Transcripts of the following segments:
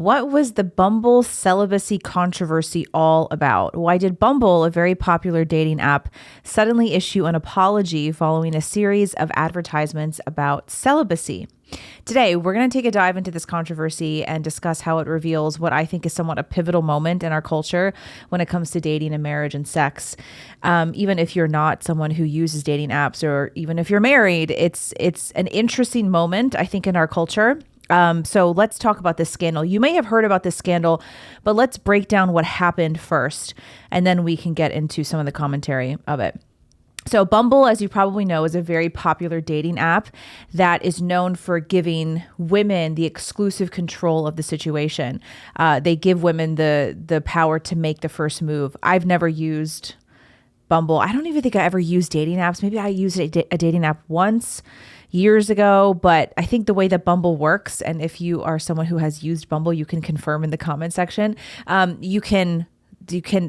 what was the Bumble celibacy controversy all about? Why did Bumble, a very popular dating app, suddenly issue an apology following a series of advertisements about celibacy? Today, we're going to take a dive into this controversy and discuss how it reveals what I think is somewhat a pivotal moment in our culture when it comes to dating and marriage and sex. Even if you're not someone who uses dating apps, or even if you're married, it's an interesting moment, I think, in our culture. So let's talk about this scandal. You may have heard about this scandal, but let's break down what happened first, and then we can get into some of the commentary of it. So Bumble, as you probably know, is a very popular dating app that is known for giving women the exclusive control of the situation. They give women the power to make the first move. I've never used Bumble. I don't even think I ever used dating apps. Maybe I used a dating app once years ago, but I think the way that Bumble works, and if you are someone who has used Bumble, you can confirm in the comment section. You can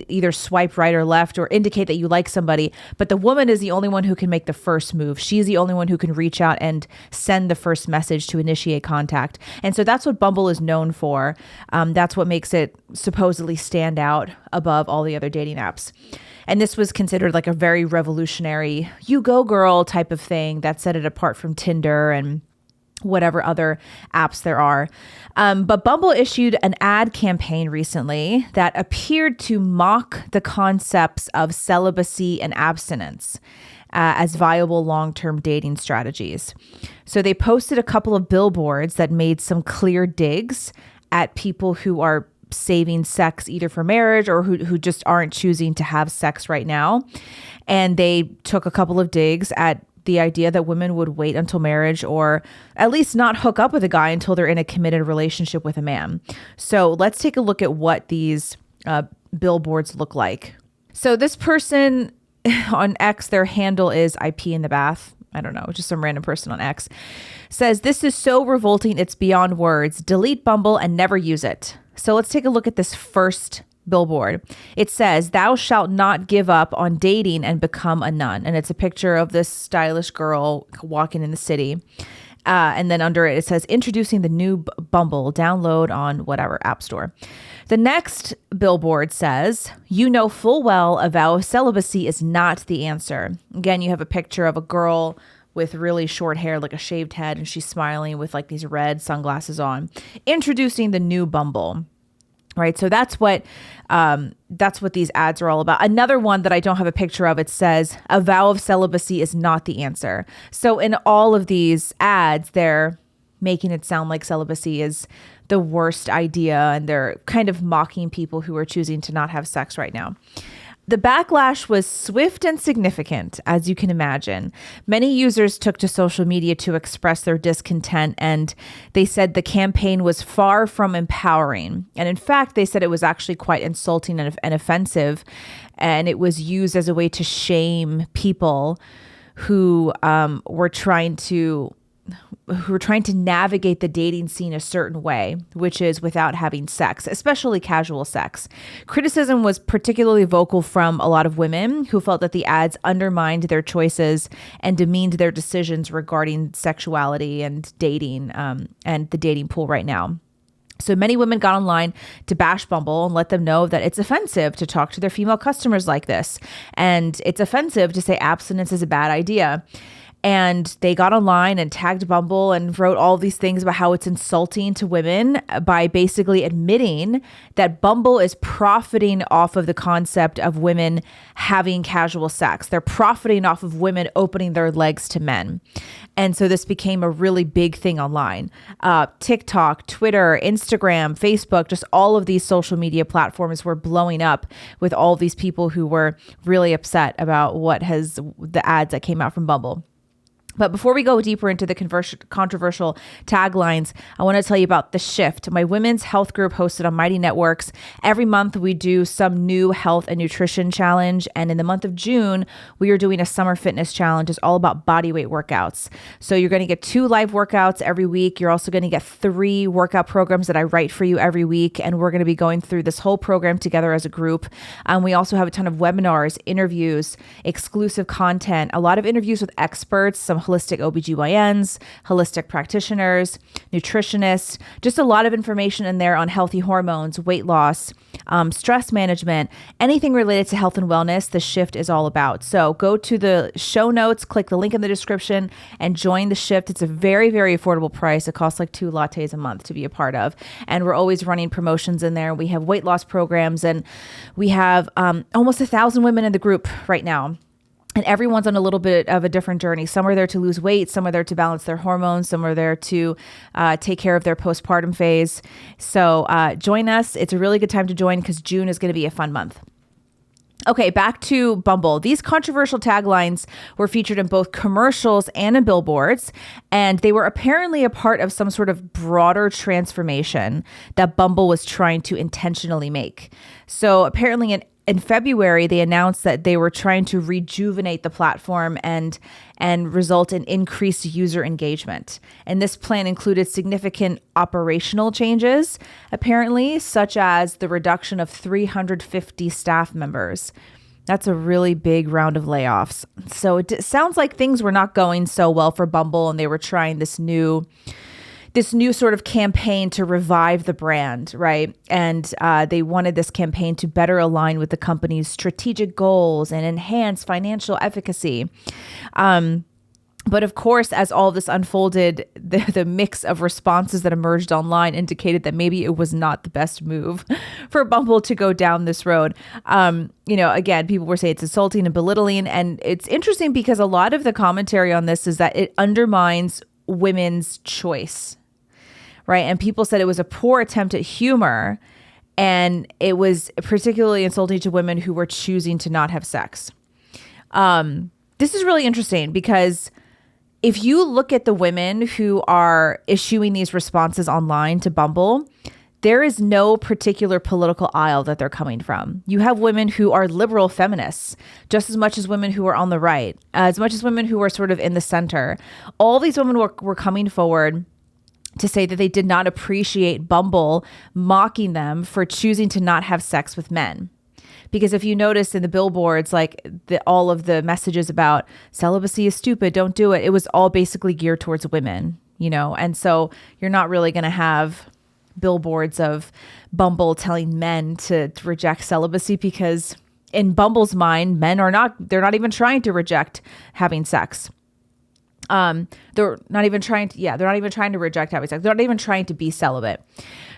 either swipe right or left or indicate that you like somebody, but the woman is the only one who can make the first move. She's the only one who can reach out and send the first message to initiate contact. And so that's what Bumble is known for. That's what makes it supposedly stand out above all the other dating apps. And this was considered like a very revolutionary, you go girl type of thing that set it apart from Tinder and whatever other apps there are. But Bumble issued an ad campaign recently that appeared to mock the concepts of celibacy and abstinence as viable long-term dating strategies. So they posted a couple of billboards that made some clear digs at people who are saving sex either for marriage or who just aren't choosing to have sex right now. And they took a couple of digs at the idea that women would wait until marriage, or at least not hook up with a guy until they're in a committed relationship with a man. So let's take a look at what these billboards look like. So this person on X, their handle is I pee in the bath. I don't know, just some random person on X, says, "This is so revolting, it's beyond words. Delete Bumble and never use it." So let's take a look at this first billboard. It says, "Thou shalt not give up on dating and become a nun." And it's a picture of this stylish girl walking in the city. And then under it, it says, "Introducing the new Bumble, download on whatever app store." The next billboard says, "You know full well a vow of celibacy is not the answer." Again, you have a picture of a girl with really short hair, like a shaved head, and she's smiling with like these red sunglasses on. "Introducing the new Bumble." Right. So that's what these ads are all about. Another one that I don't have a picture of, it says, "A vow of celibacy is not the answer." So in all of these ads, they're making it sound like celibacy is the worst idea, and they're kind of mocking people who are choosing to not have sex right now. The backlash was swift and significant, as you can imagine. Many users took to social media to express their discontent, and they said the campaign was far from empowering. And in fact, they said it was actually quite insulting and offensive, and it was used as a way to shame people who were trying to navigate the dating scene a certain way, which is without having sex, especially casual sex. Criticism was particularly vocal from a lot of women who felt that the ads undermined their choices and demeaned their decisions regarding sexuality and dating, and the dating pool right now. So many women got online to bash Bumble and let them know that it's offensive to talk to their female customers like this. And it's offensive to say abstinence is a bad idea. And they got online and tagged Bumble and wrote all these things about how it's insulting to women by basically admitting that Bumble is profiting off of the concept of women having casual sex. They're profiting off of women opening their legs to men. And so this became a really big thing online. TikTok, Twitter, Instagram, Facebook, just all of these social media platforms were blowing up with all these people who were really upset about the ads that came out from Bumble. But before we go deeper into the controversial taglines, I want to tell you about The Shift, my women's health group hosted on Mighty Networks. Every month we do some new health and nutrition challenge. And in the month of June, we are doing a summer fitness challenge. It's all about body weight workouts. So you're going to get 2 live workouts every week. You're also going to get 3 workout programs that I write for you every week. And we're going to be going through this whole program together as a group. We also have a ton of webinars, interviews, exclusive content, a lot of interviews with experts, some holistic OBGYNs, holistic practitioners, nutritionists, just a lot of information in there on healthy hormones, weight loss, stress management, anything related to health and wellness. The Shift is all about. So go to the show notes, click the link in the description, and join the Shift. It's a very, very affordable price. It costs like 2 lattes a month to be a part of. And we're always running promotions in there. We have weight loss programs, and we have almost 1,000 women in the group right now. And everyone's on a little bit of a different journey. Some are there to lose weight. Some are there to balance their hormones. Some are there to take care of their postpartum phase. So join us. It's a really good time to join because June is going to be a fun month. Okay, back to Bumble. These controversial taglines were featured in both commercials and in billboards, and they were apparently a part of some sort of broader transformation that Bumble was trying to intentionally make. So apparently in February, they announced that they were trying to rejuvenate the platform and result in increased user engagement. And this plan included significant operational changes, apparently, such as the reduction of 350 staff members. That's a really big round of layoffs. So it sounds like things were not going so well for Bumble, and they were trying this new sort of campaign to revive the brand, right? And they wanted this campaign to better align with the company's strategic goals and enhance financial efficacy. But of course, as all of this unfolded, the mix of responses that emerged online indicated that maybe it was not the best move for Bumble to go down this road. Again, people were saying it's insulting and belittling. And it's interesting because a lot of the commentary on this is that it undermines women's choice. Right. And people said it was a poor attempt at humor, and it was particularly insulting to women who were choosing to not have sex. This is really interesting because if you look at the women who are issuing these responses online to Bumble, there is no particular political aisle that they're coming from. You have women who are liberal feminists, just as much as women who are on the right, as much as women who are sort of in the center. All these women were coming forward to say that they did not appreciate Bumble mocking them for choosing to not have sex with men. Because if you notice in the billboards, like all of the messages about celibacy is stupid, don't do it, it was all basically geared towards women, And so you're not really going to have billboards of Bumble telling men to reject celibacy, because in Bumble's mind, they're not even trying to reject having sex. They're not even trying to reject having sex. They're not even trying to be celibate.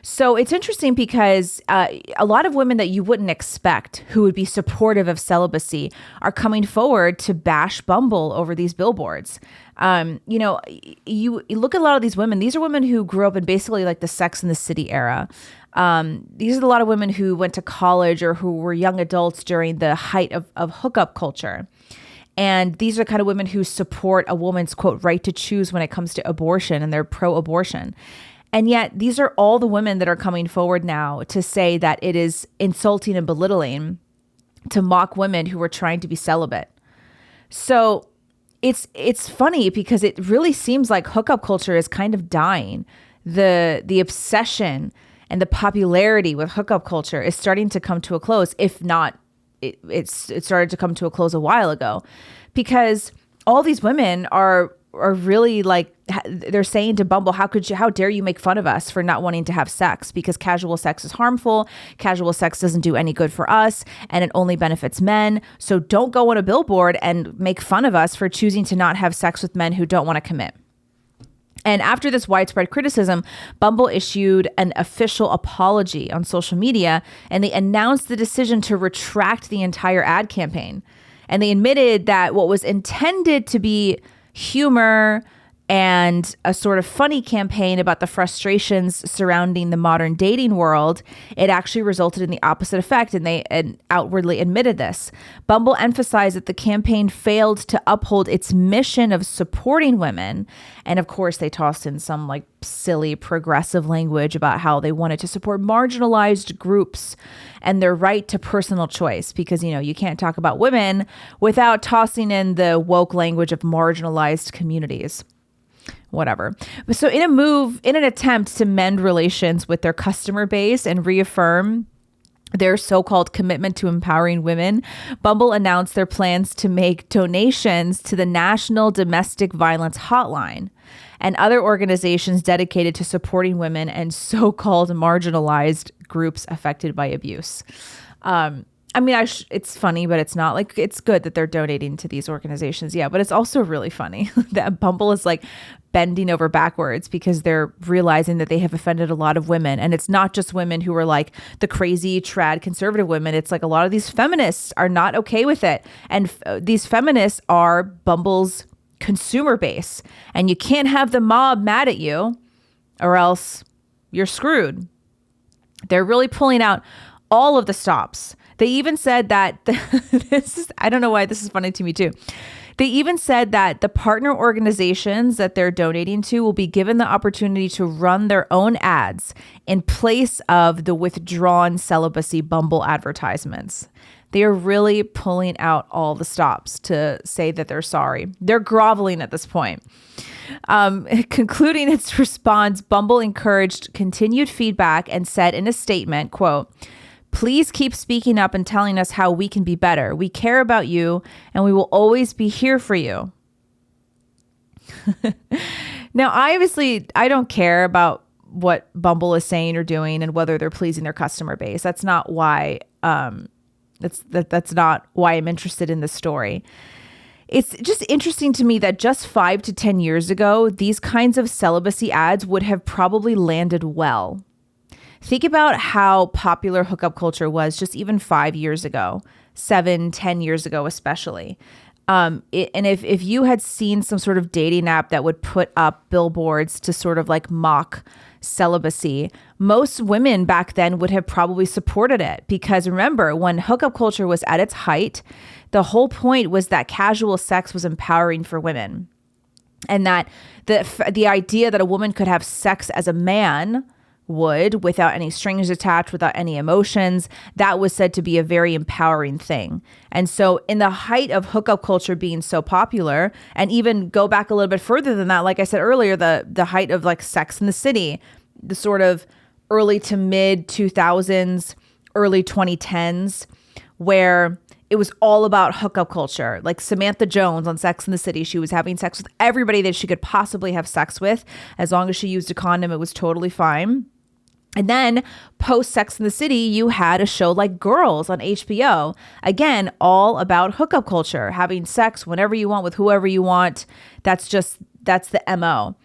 So it's interesting because a lot of women that you wouldn't expect who would be supportive of celibacy are coming forward to bash Bumble over these billboards. You look at a lot of these women. These are women who grew up in basically like the Sex and the City era. These are a lot of women who went to college or who were young adults during the height of hookup culture. And these are the kind of women who support a woman's, quote, right to choose when it comes to abortion, and they're pro-abortion. And yet these are all the women that are coming forward now to say that it is insulting and belittling to mock women who are trying to be celibate. So it's funny because it really seems like hookup culture is kind of dying. The obsession and the popularity with hookup culture is starting to come to a close, if not it started to come to a close a while ago, because all these women are really like, they're saying to Bumble, how dare you make fun of us for not wanting to have sex, because casual sex is harmful. Casual sex doesn't do any good for us, and it only benefits men. So don't go on a billboard and make fun of us for choosing to not have sex with men who don't want to commit. And after this widespread criticism, Bumble issued an official apology on social media, and they announced the decision to retract the entire ad campaign. And they admitted that what was intended to be humor and a sort of funny campaign about the frustrations surrounding the modern dating world, it actually resulted in the opposite effect, and they outwardly admitted this. Bumble emphasized that the campaign failed to uphold its mission of supporting women, and of course they tossed in some like silly progressive language about how they wanted to support marginalized groups and their right to personal choice, because you can't talk about women without tossing in the woke language of marginalized communities. Whatever. So in an attempt to mend relations with their customer base and reaffirm their so-called commitment to empowering women, Bumble announced their plans to make donations to the National Domestic Violence Hotline and other organizations dedicated to supporting women and so-called marginalized groups affected by abuse. It's funny, but it's not. Like, it's good that they're donating to these organizations. Yeah, but it's also really funny that Bumble is like bending over backwards because they're realizing that they have offended a lot of women. And it's not just women who are like the crazy trad conservative women. It's like a lot of these feminists are not okay with it. And these feminists are Bumble's consumer base. And you can't have the mob mad at you or else you're screwed. They're really pulling out all of the stops. They even said that I don't know why this is funny to me too. They even said that the partner organizations that they're donating to will be given the opportunity to run their own ads in place of the withdrawn celibacy Bumble advertisements. They are really pulling out all the stops to say that they're sorry. They're groveling at this point. Concluding its response, Bumble encouraged continued feedback and said in a statement, quote, "Please keep speaking up and telling us how we can be better. We care about you and we will always be here for you." Now, obviously, I don't care about what Bumble is saying or doing and whether they're pleasing their customer base. That's not why that's not why I'm interested in this story. It's just interesting to me that just 5 to 10 years ago, these kinds of celibacy ads would have probably landed well. Think about how popular hookup culture was just even 5 years ago, 7, 10 years ago, especially. And if you had seen some sort of dating app that would put up billboards to sort of like mock celibacy, most women back then would have probably supported it. Because remember, when hookup culture was at its height, the whole point was that casual sex was empowering for women. And that the idea that a woman could have sex as a man would, without any strings attached, without any emotions, that was said to be a very empowering thing. And so in the height of hookup culture being so popular, and even go back a little bit further than that, like I said earlier, the height of like Sex in the City, the sort of early to mid 2000s, early 2010s, where it was all about hookup culture. Like Samantha Jones on Sex in the City, she was having sex with everybody that she could possibly have sex with. As long as she used a condom, it was totally fine. And then post Sex in the City, you had a show like Girls on HBO. Again, all about hookup culture, having sex whenever you want with whoever you want. That's the MO.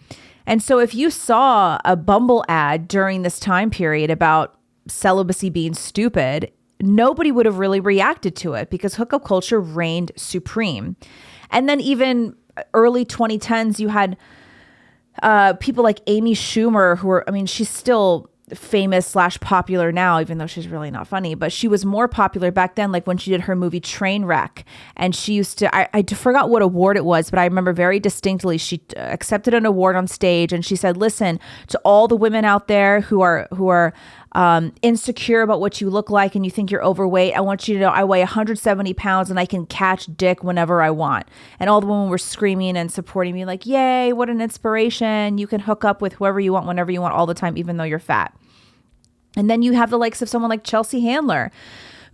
And so if you saw a Bumble ad during this time period about celibacy being stupid, nobody would have really reacted to it because hookup culture reigned supreme. And then even early 2010s, you had people like Amy Schumer, she's still famous / popular now, even though she's really not funny, but she was more popular back then, like when she did her movie Trainwreck. And she used to, I forgot what award it was, but I remember very distinctly she accepted an award on stage and she said, "Listen, to all the women out there who are insecure about what you look like and you think you're overweight, I want you to know I weigh 170 pounds and I can catch dick whenever I want." And all the women were screaming and supporting me like, "Yay, what an inspiration. You can hook up with whoever you want, whenever you want, all the time, even though you're fat." And then you have the likes of someone like Chelsea Handler,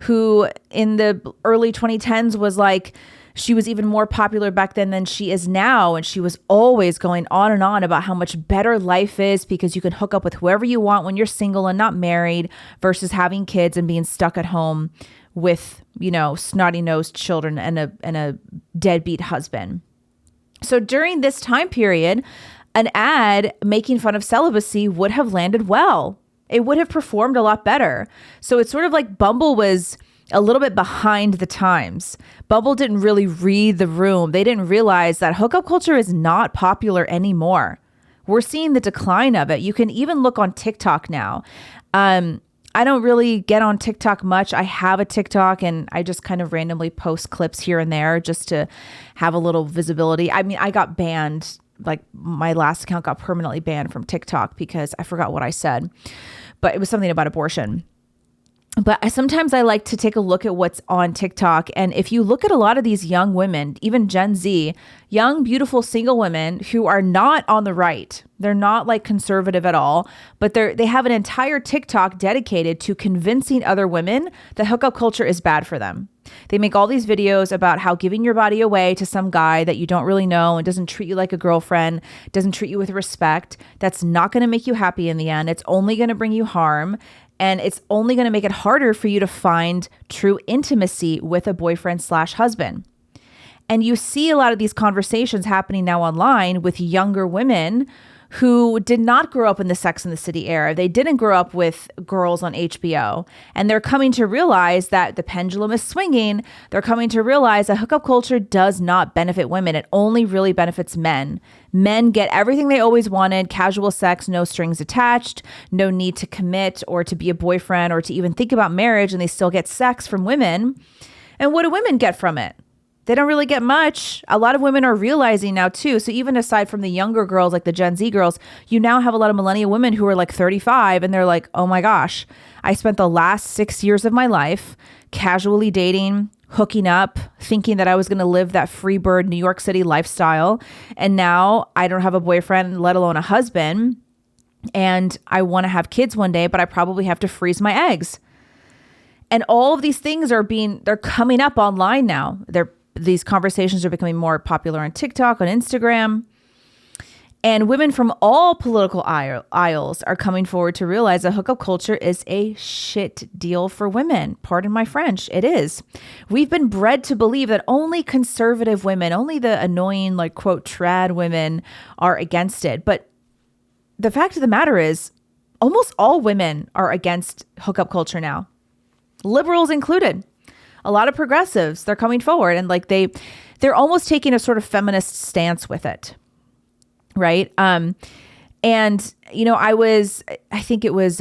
who in the early 2010s was like, she was even more popular back then than she is now. And she was always going on and on about how much better life is because you can hook up with whoever you want when you're single and not married versus having kids and being stuck at home with, snotty-nosed children and a deadbeat husband. So during this time period, an ad making fun of celibacy would have landed well. It would have performed a lot better. So it's sort of like Bumble was a little bit behind the times. Bumble didn't really read the room. They didn't realize that hookup culture is not popular anymore. We're seeing the decline of it. You can even look on TikTok now. I don't really get on TikTok much. I have a TikTok and I just kind of randomly post clips here and there just to have a little visibility. I got banned. Like my last account got permanently banned from TikTok because I forgot what I said, but it was something about abortion. But sometimes I like to take a look at what's on TikTok. And if you look at a lot of these young women, even Gen Z, young, beautiful single women who are not on the right, they're not like conservative at all, but they have an entire TikTok dedicated to convincing other women that hookup culture is bad for them. They make all these videos about how giving your body away to some guy that you don't really know and doesn't treat you like a girlfriend, doesn't treat you with respect, that's not going to make you happy in the end. It's only going to bring you harm. And it's only going to make it harder for you to find true intimacy with a boyfriend/husband. And you see a lot of these conversations happening now online with younger women who did not grow up in the Sex and the City era. They didn't grow up with girls on HBO. And they're coming to realize that the pendulum is swinging. They're coming to realize that hookup culture does not benefit women. It only really benefits men. Men get everything they always wanted: casual sex, no strings attached, no need to commit or to be a boyfriend or to even think about marriage, and they still get sex from women. And what do women get from it? They don't really get much. A lot of women are realizing now too. So even aside from the younger girls, like the Gen Z girls, you now have a lot of millennial women who are like 35 and they're like, oh my gosh, I spent the last 6 years of my life casually dating, hooking up, thinking that I was going to live that free bird New York City lifestyle. And now I don't have a boyfriend, let alone a husband. And I want to have kids one day, but I probably have to freeze my eggs. And all of these things they're coming up online now. These conversations are becoming more popular on TikTok, on Instagram. And women from all political aisles are coming forward to realize that hookup culture is a shit deal for women. Pardon my French. It is. We've been bred to believe that only conservative women, only the annoying, like, quote, trad women are against it. But the fact of the matter is, almost all women are against hookup culture now. Liberals included. A lot of progressives, they're coming forward and like they're almost taking a sort of feminist stance with it. Right. And, you know, I think it was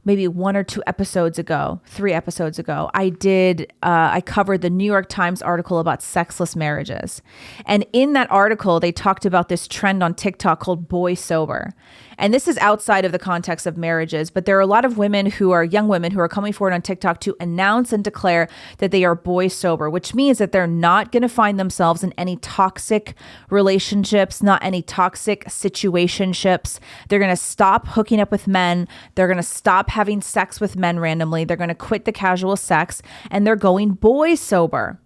maybe 1 or 2 episodes ago, 3 episodes ago, I covered the New York Times article about sexless marriages. And in that article, they talked about this trend on TikTok called boy sober. And this is outside of the context of marriages, but there are a lot of women who are young women who are coming forward on TikTok to announce and declare that they are boy sober, which means that they're not going to find themselves in any toxic relationships, not any toxic situationships. They're going to stop hooking up with men. They're going to stop having sex with men randomly. They're going to quit the casual sex and they're going boy sober.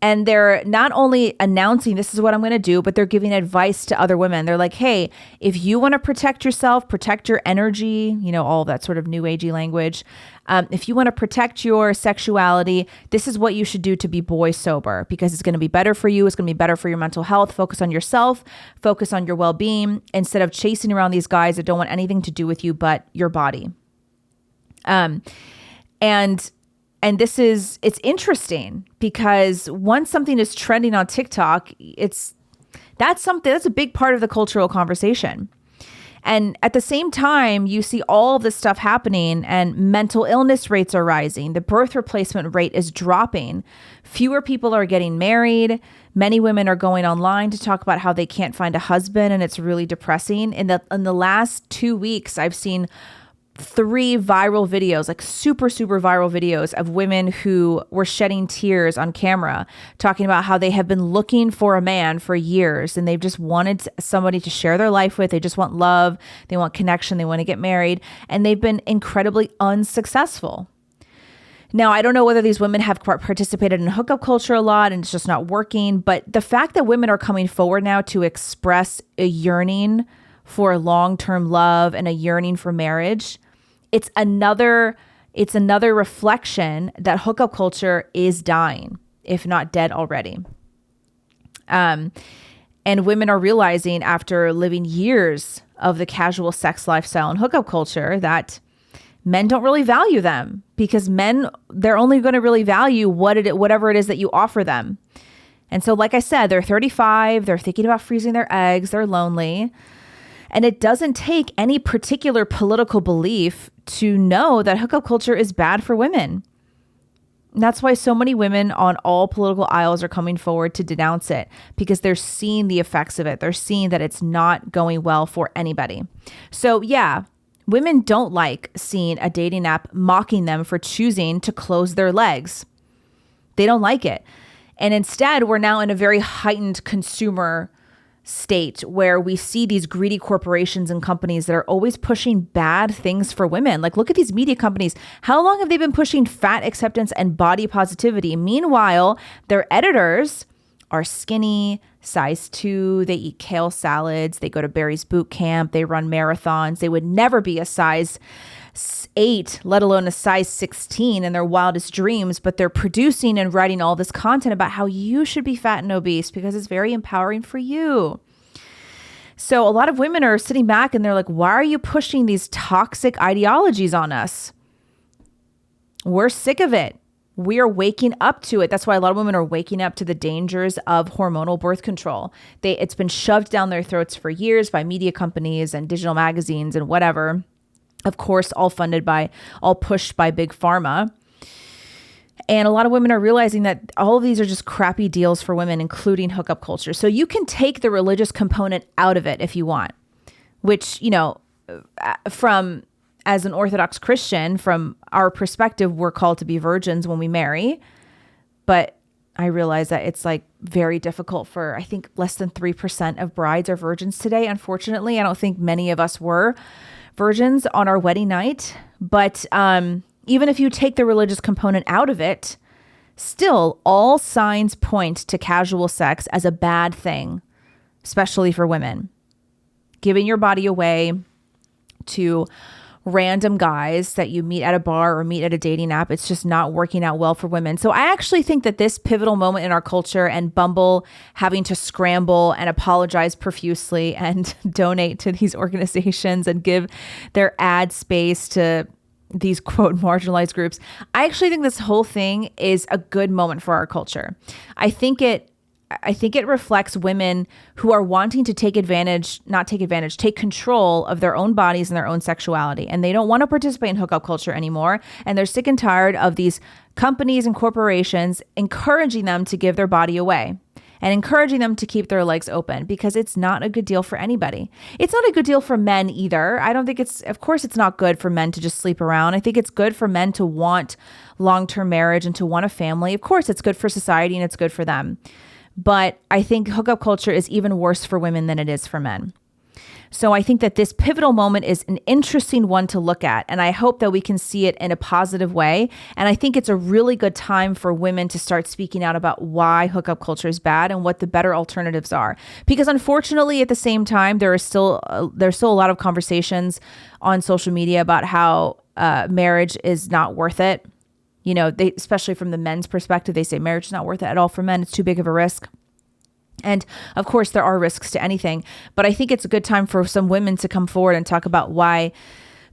And they're not only announcing this is what I'm going to do, but they're giving advice to other women. They're like, hey, if you want to protect yourself, protect your energy, you know, all that sort of new agey language. If you want to protect your sexuality, this is what you should do to be boy sober, because it's going to be better for you. It's going to be better for your mental health. Focus on yourself, focus on your well-being instead of chasing around these guys that don't want anything to do with you but your body. And it's interesting because once something is trending on TikTok, that's a big part of the cultural conversation. And at the same time, you see all of this stuff happening and mental illness rates are rising. The birth replacement rate is dropping. Fewer people are getting married. Many women are going online to talk about how they can't find a husband, and it's really depressing. In the last 2 weeks, I've seen 3 viral videos, like super, super viral videos of women who were shedding tears on camera, talking about how they have been looking for a man for years and they've just wanted somebody to share their life with. They just want love. They want connection. They want to get married. And they've been incredibly unsuccessful. Now, I don't know whether these women have participated in hookup culture a lot and it's just not working, but the fact that women are coming forward now to express a yearning for long-term love and a yearning for marriage, it's another reflection that hookup culture is dying, if not dead already. And women are realizing after living years of the casual sex lifestyle and hookup culture that men don't really value them, because men, they're only going to really value whatever it is that you offer them. And so, like I said, they're 35, they're thinking about freezing their eggs, they're lonely. And it doesn't take any particular political belief to know that hookup culture is bad for women. And that's why so many women on all political aisles are coming forward to denounce it, because they're seeing the effects of it. They're seeing that it's not going well for anybody. So yeah, Women don't like seeing a dating app mocking them for choosing to close their legs. They don't like it. And instead, we're now in a very heightened consumer state where we see these greedy corporations and companies that are always pushing bad things for women. Like, look at these media companies. How long have they been pushing fat acceptance and body positivity? Meanwhile, their editors are skinny, size 2, they eat kale salads, they go to Barry's boot camp, they run marathons. They would never be a size 8, let alone a size 16 in their wildest dreams, but they're producing and writing all this content about how you should be fat and obese because it's very empowering for you. So a lot of women are sitting back and they're like, why are you pushing these toxic ideologies on us? We're sick of it. We are waking up to it. That's why a lot of women are waking up to the dangers of hormonal birth control. It's been shoved down their throats for years by media companies and digital magazines and whatever. Of course, all pushed by big pharma. And a lot of women are realizing that all of these are just crappy deals for women, including hookup culture. So you can take the religious component out of it if you want, which, as an Orthodox Christian, from our perspective, we're called to be virgins when we marry. But I realize that it's like very difficult for, I think less than 3% of brides are virgins today. Unfortunately, I don't think many of us were virgins on our wedding night. But even if you take the religious component out of it, still all signs point to casual sex as a bad thing, especially for women. Giving your body away to random guys that you meet at a bar or meet at a dating app, it's just not working out well for women. So I actually think that this pivotal moment in our culture and Bumble having to scramble and apologize profusely and donate to these organizations and give their ad space to these quote marginalized groups, I actually think this whole thing is a good moment for our culture. I think it reflects women who are wanting to take control of their own bodies and their own sexuality. And they don't want to participate in hookup culture anymore. And they're sick and tired of these companies and corporations encouraging them to give their body away and encouraging them to keep their legs open, because it's not a good deal for anybody. It's not a good deal for men either. I don't think of course it's not good for men to just sleep around. I think it's good for men to want long-term marriage and to want a family. Of course, it's good for society and it's good for them. But I think hookup culture is even worse for women than it is for men. So I think that this pivotal moment is an interesting one to look at. And I hope that we can see it in a positive way. And I think it's a really good time for women to start speaking out about why hookup culture is bad and what the better alternatives are. Because unfortunately, at the same time, there's still a lot of conversations on social media about how marriage is not worth it. They, especially from the men's perspective, they say marriage is not worth it at all for men. It's too big of a risk. And of course, there are risks to anything. But I think it's a good time for some women to come forward and talk about why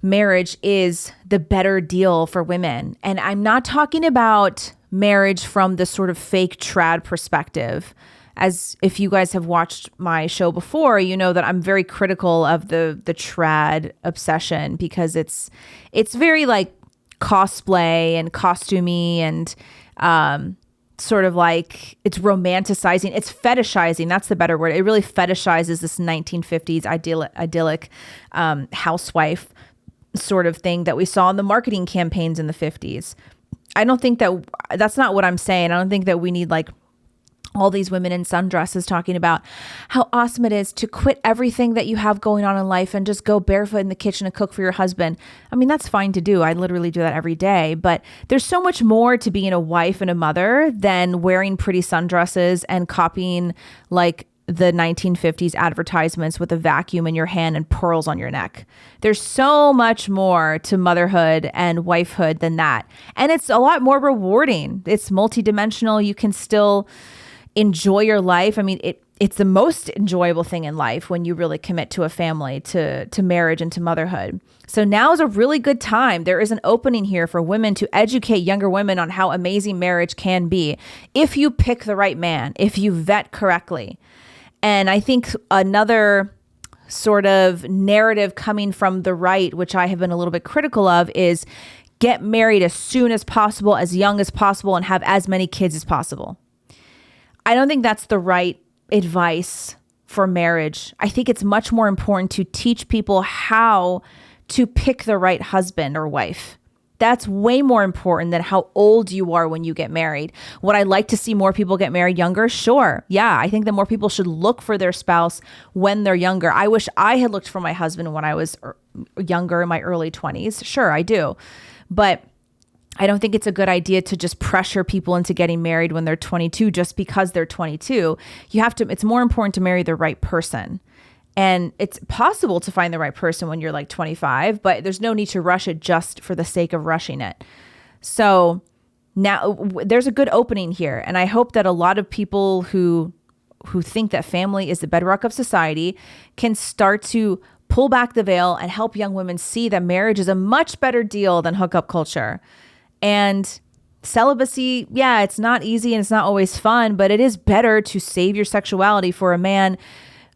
marriage is the better deal for women. And I'm not talking about marriage from the sort of fake trad perspective. As if you guys have watched my show before, you know that I'm very critical of the trad obsession, because it's very like cosplay and costumey and sort of like it's romanticizing, it's fetishizing. That's the better word. It really fetishizes this 1950s idyllic housewife sort of thing that we saw in the marketing campaigns in the 50s. I don't think that's not what I'm saying. I don't think that we need like all these women in sundresses talking about how awesome it is to quit everything that you have going on in life and just go barefoot in the kitchen and cook for your husband. I mean, that's fine to do. I literally do that every day. But there's so much more to being a wife and a mother than wearing pretty sundresses and copying like the 1950s advertisements with a vacuum in your hand and pearls on your neck. There's so much more to motherhood and wifehood than that. And it's a lot more rewarding. It's multidimensional. You can still enjoy your life. I mean, it's the most enjoyable thing in life when you really commit to a family, to marriage and to motherhood. So now is a really good time. There is an opening here for women to educate younger women on how amazing marriage can be if you pick the right man, if you vet correctly. And I think another sort of narrative coming from the right, which I have been a little bit critical of, is get married as soon as possible, as young as possible, and have as many kids as possible. I don't think that's the right advice for marriage. I think it's much more important to teach people how to pick the right husband or wife. That's way more important than how old you are when you get married. Would I like to see more people get married younger? Sure. Yeah, I think that more people should look for their spouse when they're younger. I wish I had looked for my husband when I was younger, in my early 20s. Sure, I do. But I don't think it's a good idea to just pressure people into getting married when they're 22 just because they're 22. It's more important to marry the right person. And it's possible to find the right person when you're like 25, but there's no need to rush it just for the sake of rushing it. So now there's a good opening here. And I hope that a lot of people who think that family is the bedrock of society can start to pull back the veil and help young women see that marriage is a much better deal than hookup culture. And celibacy, yeah, it's not easy and it's not always fun, but it is better to save your sexuality for a man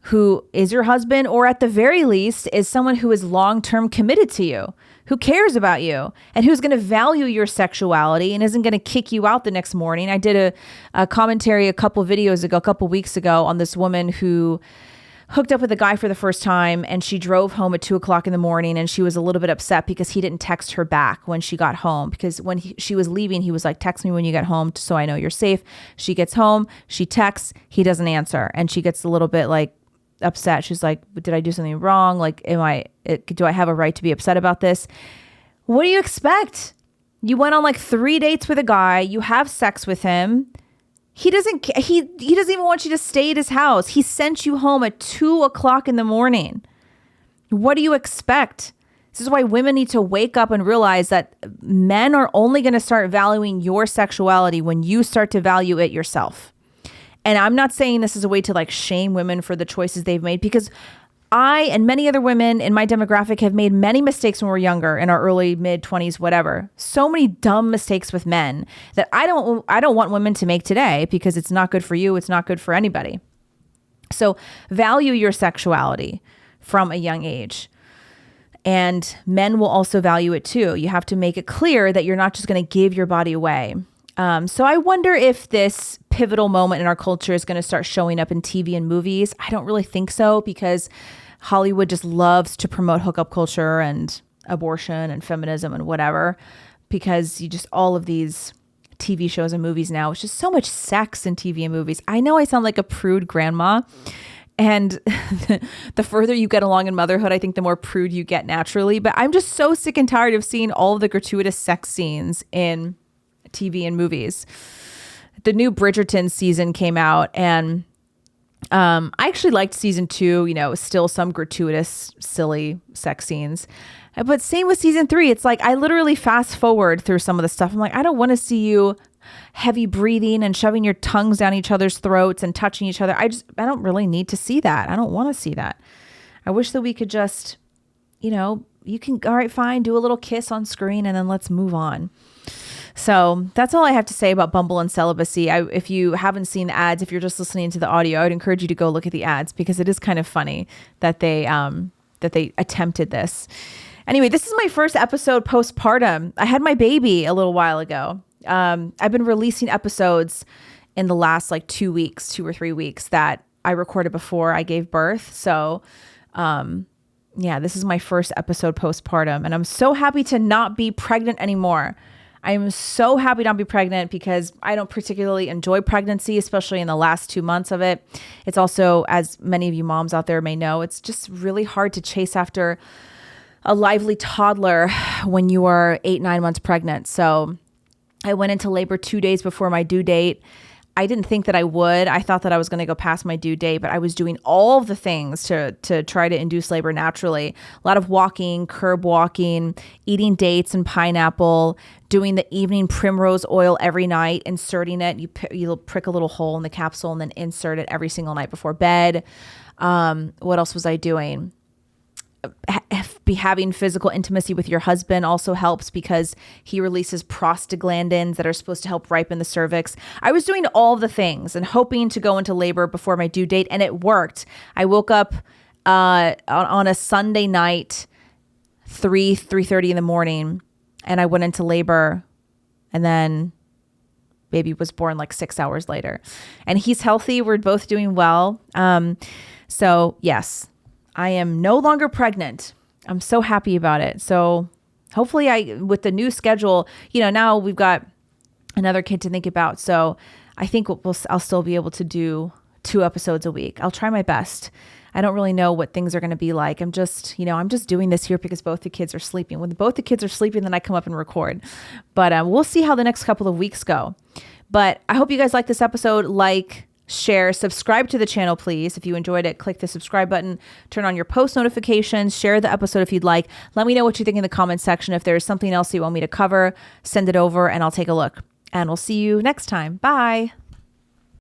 who is your husband, or at the very least is someone who is long-term committed to you, who cares about you, and who's going to value your sexuality and isn't going to kick you out the next morning. I did a commentary a couple weeks ago on this woman who hooked up with a guy for the first time, and she drove home at 2:00 in the morning, and she was a little bit upset because he didn't text her back when she got home, because when she was leaving, he was like, text me when you get home so I know you're safe. She gets home, she texts, he doesn't answer, and she gets a little bit like upset. She's like, did I do something wrong? Like, do I have a right to be upset about this? What do you expect? You went on like 3 dates with a guy. You have sex with him. He doesn't even want you to stay at his house. He sent you home at 2:00 in the morning. What do you expect? This is why women need to wake up and realize that men are only going to start valuing your sexuality when you start to value it yourself. And I'm not saying this is a way to like shame women for the choices they've made, because I and many other women in my demographic have made many mistakes when we're younger, in our early, mid 20s, whatever. So many dumb mistakes with men that I don't want women to make today, because it's not good for you. It's not good for anybody. So value your sexuality from a young age. And men will also value it too. You have to make it clear that you're not just going to give your body away. So I wonder if this pivotal moment in our culture is going to start showing up in TV and movies. I don't really think so, because Hollywood just loves to promote hookup culture and abortion and feminism and whatever, because all of these TV shows and movies now, it's just so much sex in TV and movies. I know I sound like a prude grandma, and the further you get along in motherhood, I think the more prude you get naturally, but I'm just so sick and tired of seeing all of the gratuitous sex scenes in TV and movies. The new Bridgerton season came out, and I actually liked season 2. Still some gratuitous, silly sex scenes. But same with season 3. It's like I literally fast forward through some of the stuff. I'm like, I don't want to see you heavy breathing and shoving your tongues down each other's throats and touching each other. I don't really need to see that. I don't want to see that. I wish that we could just, you can, all right, fine, do a little kiss on screen and then let's move on. So that's all I have to say about Bumble and celibacy. If you haven't seen the ads, if you're just listening to the audio, I would encourage you to go look at the ads, because it is kind of funny that they attempted this. Anyway, this is my first episode postpartum. I had my baby a little while ago. I've been releasing episodes in the last 2 or 3 weeks that I recorded before I gave birth. So, this is my first episode postpartum, and I'm so happy to not be pregnant anymore. I am so happy not to be pregnant, because I don't particularly enjoy pregnancy, especially in the last 2 months of it. It's also, as many of you moms out there may know, it's just really hard to chase after a lively toddler when you are 8-9 months pregnant. So I went into labor 2 days before my due date. I didn't think that I would. I thought that I was going to go past my due date, but I was doing all of the things to try to induce labor naturally. A lot of walking, curb walking, eating dates and pineapple, doing the evening primrose oil every night, inserting it. You'll prick a little hole in the capsule and then insert it every single night before bed. What else was I doing? Having physical intimacy with your husband also helps, because he releases prostaglandins that are supposed to help ripen the cervix. I was doing all the things and hoping to go into labor before my due date, and it worked. I woke up on a Sunday night, 3:30 in the morning, and I went into labor, and then baby was born 6 hours later. And he's healthy. We're both doing well. So yes, I am no longer pregnant. I'm so happy about it. So hopefully with the new schedule, now we've got another kid to think about. So I think I'll still be able to do 2 episodes a week. I'll try my best. I don't really know what things are going to be like. I'm just doing this here because both the kids are sleeping. When both the kids are sleeping, then I come up and record. But we'll see how the next couple of weeks go. But I hope you guys like this episode. Like, share, subscribe to the channel, please. If you enjoyed it, click the subscribe button, turn on your post notifications, share the episode if you'd like. Let me know what you think in the comments section. If there's something else you want me to cover, send it over and I'll take a look. And we'll see you next time. Bye.